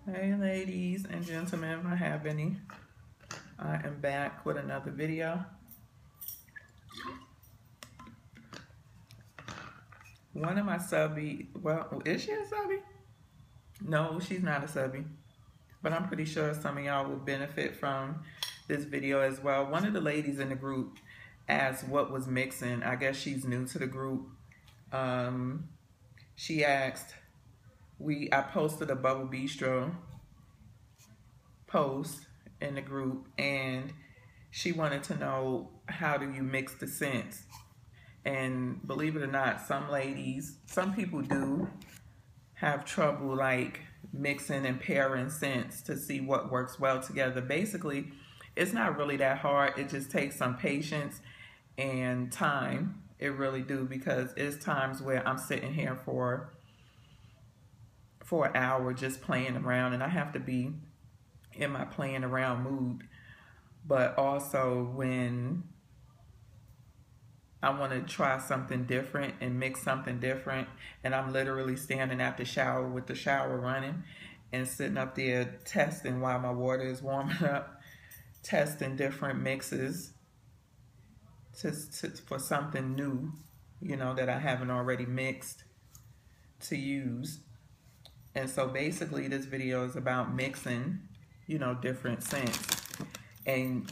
Hey ladies and gentlemen, if I have any, I am back with another video. One of my subby, well, is she a subby? No, she's not a subby, but I'm pretty sure some of y'all will benefit from this video as well. One of the ladies in the group asked what was mixing. I guess she's new to the group. She asked, I posted a Bubble Bistro post in the group, and she wanted to know, how do you mix the scents? And believe it or not, some people do have trouble like mixing and pairing scents to see what works well together. Basically, it's not really that hard. It just takes some patience and time. It really do, because it's times where I'm sitting here for an hour just playing around, and I have to be in my playing around mood. But also when I want to try something different and mix something different, and I'm literally standing at the shower with the shower running and sitting up there testing while my water is warming up, testing different mixes for something new, you know, that I haven't already mixed to use. And so basically this video is about mixing, you know, different scents. And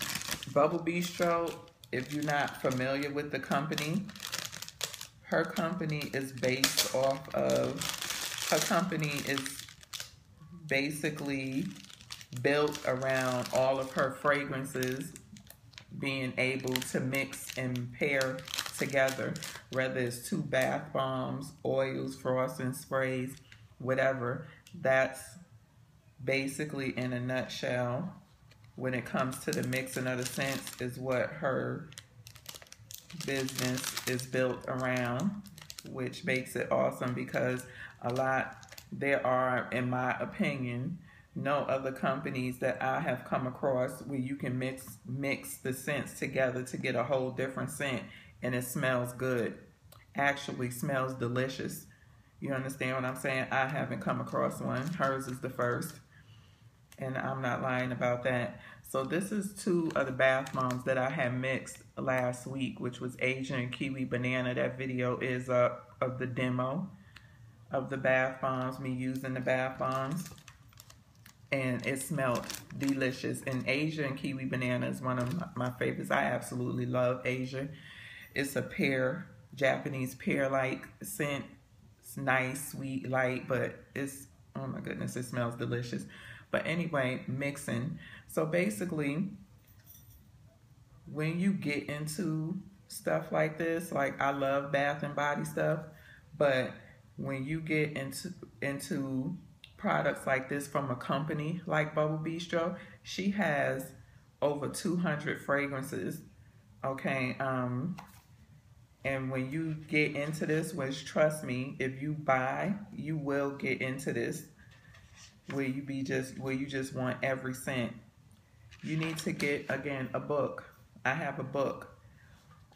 Bubble Bistro, if you're not familiar with the company, her company is basically built around all of her fragrances being able to mix and pair together, whether it's 2 bath bombs, oils, frosting sprays, whatever. That's basically, in a nutshell, when it comes to the mixing of the scents, is what her business is built around, which makes it awesome, because there are, in my opinion, no other companies that I have come across where you can mix the scents together to get a whole different scent and it smells good. Actually smells delicious. You understand what I'm saying? I haven't come across one. Hers is the first, and I'm not lying about that. So this is 2 of the bath bombs that I had mixed last week, which was Asian and Kiwi Banana. That video is up of the demo of the bath bombs, me using the bath bombs, and it smelled delicious. And Asia and Kiwi Banana is one of my favorites. I absolutely love Asia. It's a pear, Japanese pear-like scent. It's nice, sweet, light, but it's, oh my goodness, it smells delicious. But anyway, mixing. So basically, when you get into stuff like this, like I love bath and body stuff, but when you get into products like this from a company like Bubble Bistro, she has over 200 fragrances, okay? And when you get into this, which, trust me, if you buy, you will get into this, where you just want every scent. You need to get, again, a book. I have a book.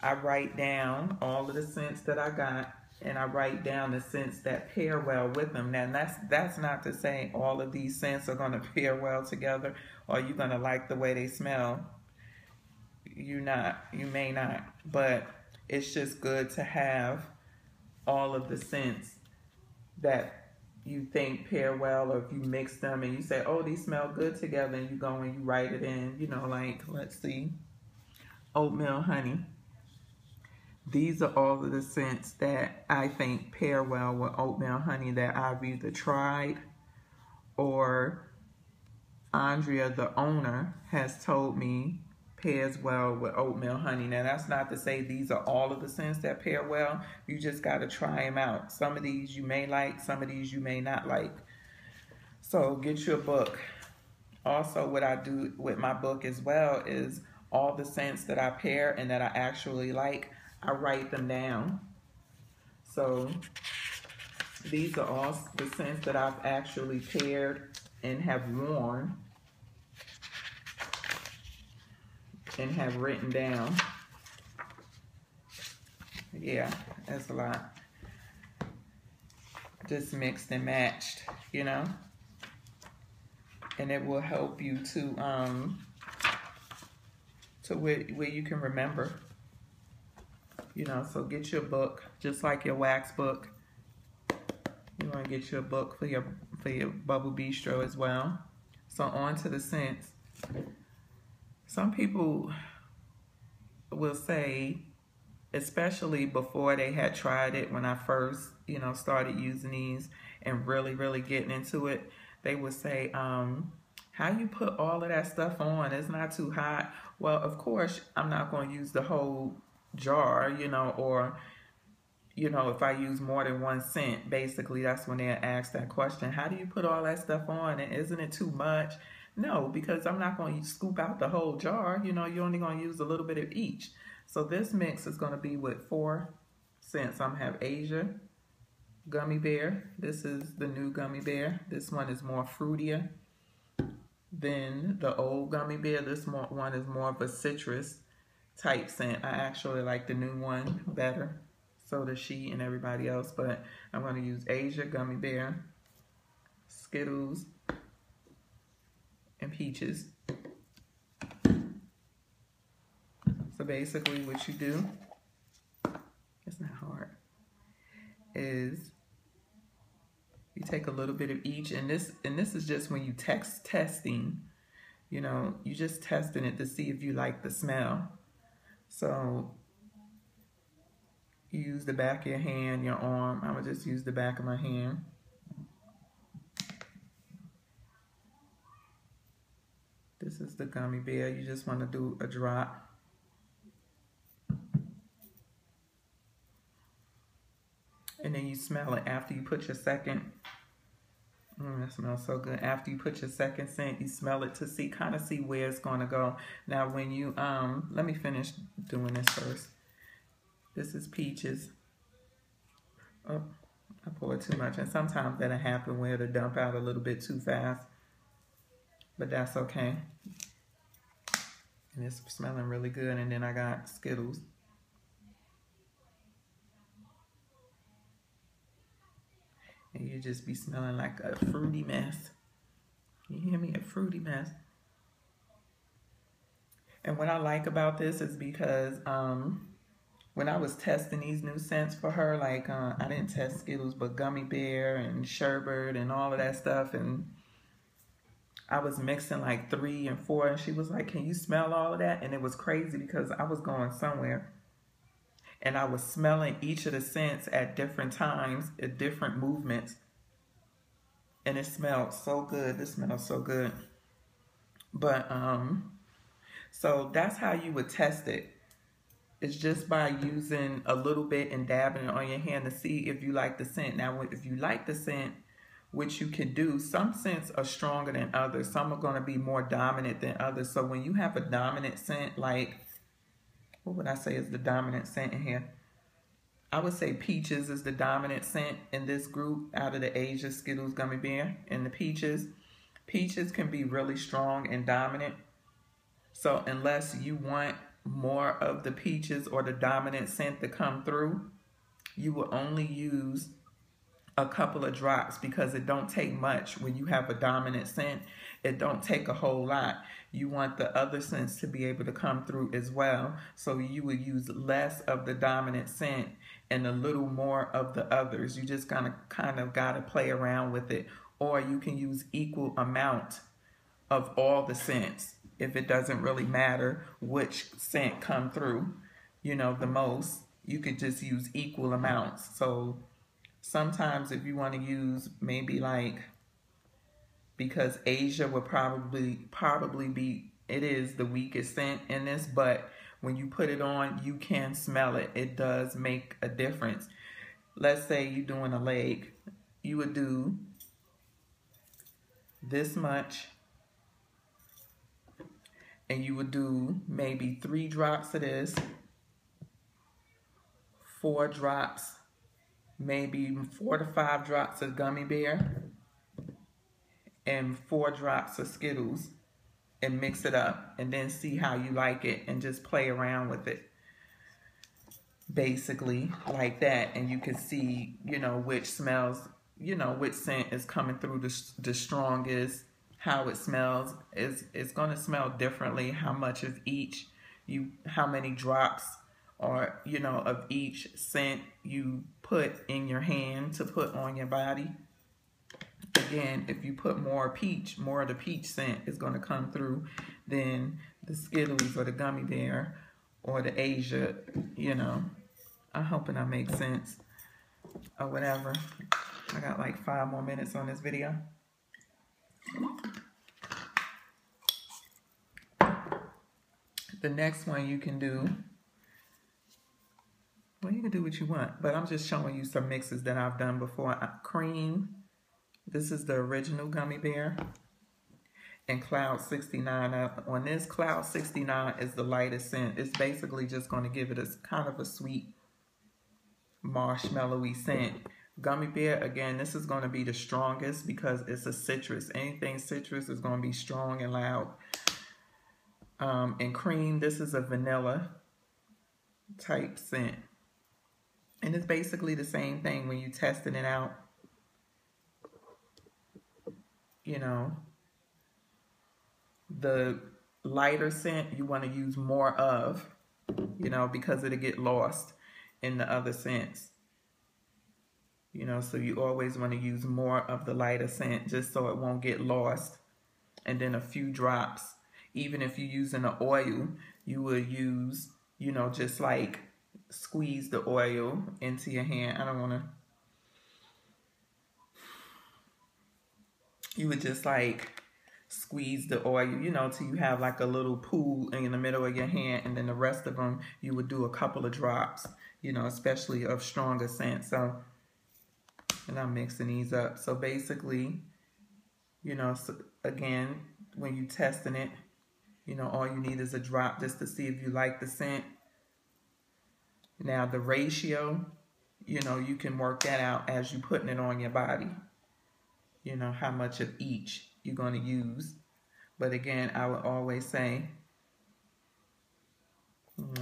I write down all of the scents that I got, and I write down the scents that pair well with them. Now, that's not to say all of these scents are going to pair well together, or you're going to like the way they smell. You may not, but it's just good to have all of the scents that you think pair well, or if you mix them and you say, oh, these smell good together, and you go and you write it in, you know, like, let's see, oatmeal honey. These are all of the scents that I think pair well with oatmeal honey that I've either tried, or Andrea, the owner, has told me pairs well with oatmeal honey. Now, that's not to say these are all of the scents that pair well. You just got to try them out. Some of these you may like, some of these you may not like. So get your book. Also, what I do with my book as well is all the scents that I pair and that I actually like, I write them down. So these are all the scents that I've actually paired and have worn and have written down. Yeah, that's a lot. Just mixed and matched, you know. and it will help you to where you can remember. You know, so get your book, just like your wax book. You want to get you a book for your Bubble Bistro as well. So on to the scents. Some people will say, especially before they had tried it, when I first, you know, started using these and really getting into it, they would say, how you put all of that stuff on? It's not too hot. Well, of course, I'm not going to use the whole jar, you know, or, you know, if I use more than one scent, basically that's when they ask that question. How do you put all that stuff on? And isn't it too much? No, because I'm not going to scoop out the whole jar. You know, you're only going to use a little bit of each. So this mix is going to be with 4 scents. I'm going to have Asia, Gummy Bear. This is the new Gummy Bear. This one is more fruitier than the old Gummy Bear. This one is more of a citrus type scent. I actually like the new one better. So does she and everybody else. But I'm going to use Asia, Gummy Bear, Skittles, and Peaches. So basically what you do, it's not hard, is you take a little bit of each, and this is just when you testing, you know, you just testing it to see if you like the smell. So you use the back of your hand, your arm. I would just use the back of my hand. This is the Gummy Bear. You just want to do a drop. And then you smell it after you put your second. That smells so good. After you put your second scent, you smell it to see, kind of see where it's going to go. Now when you, let me finish doing this first. This is Peaches. Oh, I poured too much. And sometimes that'll happen where it'll dump out a little bit too fast. But that's okay. And it's smelling really good. And then I got Skittles. And you just be smelling like a fruity mess. You hear me? A fruity mess. And what I like about this is because when I was testing these new scents for her, like I didn't test Skittles, but Gummy Bear and Sherbet and all of that stuff. And I was mixing like 3 and 4. And she was like, can you smell all of that? And it was crazy because I was going somewhere. And I was smelling each of the scents at different times, at different movements. And it smelled so good. This smells so good. But, so that's how you would test it. It's just by using a little bit and dabbing it on your hand to see if you like the scent. Now, if you like the scent, which you can do, some scents are stronger than others. Some are going to be more dominant than others. So when you have a dominant scent, like, what would I say is the dominant scent in here? I would say Peaches is the dominant scent in this group out of the Asia, Skittles, Gummy Bear, and the Peaches. Peaches can be really strong and dominant. So unless you want more of the Peaches or the dominant scent to come through, you will only use a couple of drops because it don't take much. When you have a dominant scent, it don't take a whole lot. You want the other scents to be able to come through as well. So you would use less of the dominant scent and a little more of the others. You just kind of got to play around with it. Or you can use equal amount of all the scents if it doesn't really matter which scent come through, you know, the most. You could just use equal amounts. So sometimes if you want to use maybe like, because Asia would probably be, it is the weakest scent in this, but when you put it on, you can smell it. It does make a difference. Let's say you're doing a leg. You would do this much, and you would do maybe 3 drops of this, 4 drops, maybe 4 to 5 drops of Gummy Bear, and 4 drops of Skittles, and mix it up and then see how you like it and just play around with it. Basically like that, and you can see, you know, which smells, you know, which scent is coming through the strongest, how it smells. It's going to smell differently. How much of each how many drops or of each scent you put in your hand to put on your body. Again, if you put more of the peach scent is going to come through than the Skittles or the gummy bear or the Asia. I'm hoping that makes sense or whatever. I got like 5 more minutes on this video. The next one you can do, well, you can do what you want, but I'm just showing you some mixes that I've done before. Cream, this is the original gummy bear, and Cloud 69. On this, Cloud 69 is the lightest scent. It's basically just going to give it a kind of a sweet, marshmallowy scent. Gummy bear, again, this is going to be the strongest because it's a citrus. Anything citrus is going to be strong and loud. And cream, this is a vanilla type scent. And it's basically the same thing when you're testing it out. The lighter scent you want to use more of, because it'll get lost in the other scents. So you always want to use more of the lighter scent just so it won't get lost. And then a few drops. Even if you're using an oil, you would use, just like squeeze the oil into your hand. You would just like squeeze the oil, till you have like a little pool in the middle of your hand, and then the rest of them you would do a couple of drops, especially of stronger scent. So, and I'm mixing these up. So basically, so again, when you're testing it, all you need is a drop just to see if you like the scent. Now the ratio, you can work that out as you're putting it on your body. How much of each you're going to use. But again, I would always say,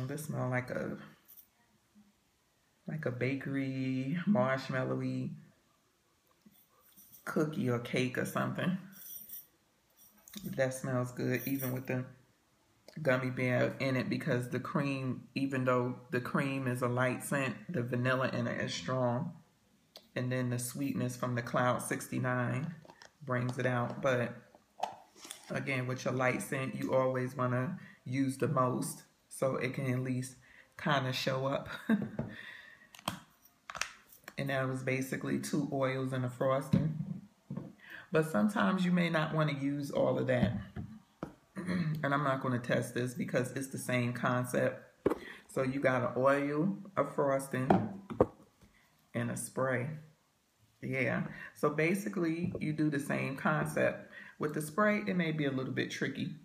this smells like a bakery, marshmallowy cookie or cake or something. That smells good, even with the gummy bear in it, because the cream, even though the cream is a light scent, the vanilla in it is strong. And then the sweetness from the Cloud 69 brings it out. But again, with your light scent, you always want to use the most so it can at least kind of show up. And that was basically 2 oils and a frosting. But sometimes you may not want to use all of that. And I'm not going to test this because it's the same concept. So you got an oil, a frosting, and a spray. Yeah, so basically you do the same concept. With the spray, it may be a little bit tricky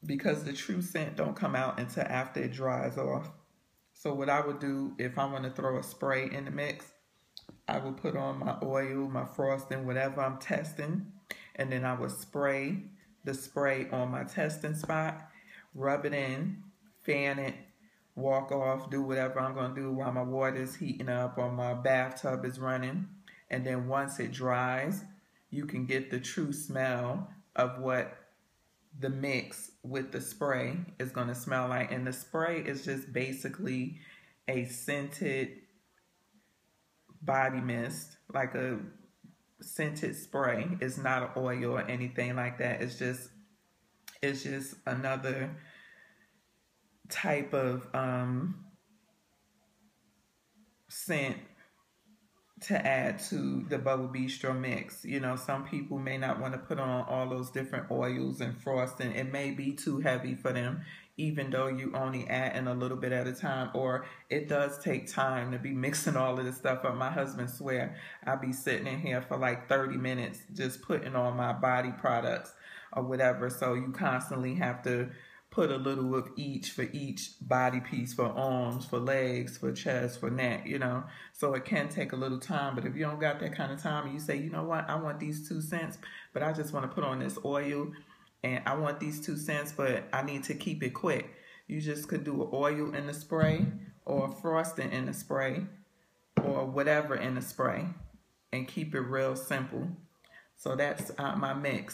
because the true scent don't come out until after it dries off. So what I would do if I want to throw a spray in the mix, I would put on my oil, my frosting, whatever I'm testing, and then I would spray the spray on my testing spot, rub it in, fan it, walk off, do whatever I'm going to do while my water is heating up or my bathtub is running. And then once it dries, you can get the true smell of what the mix with the spray is going to smell like. And the spray is just basically a scented body mist, like a scented spray. It's not an oil or anything like that. It's just another type of scent to add to the Bubble Bistro mix. Some people may not want to put on all those different oils and frosting. It may be too heavy for them, even though you only add in a little bit at a time, or it does take time to be mixing all of this stuff up. My husband swear I'll be sitting in here for like 30 minutes just putting on my body products or whatever. So you constantly have to put a little of each for each body piece, for arms, for legs, for chest, for neck, So it can take a little time, but if you don't got that kind of time and you say, you know what, I want these 2 cents, but I just want to put on this oil, and I want these 2 cents, but I need to keep it quick. You just could do an oil in the spray or a frosting in the spray or whatever in the spray and keep it real simple. So that's my mix.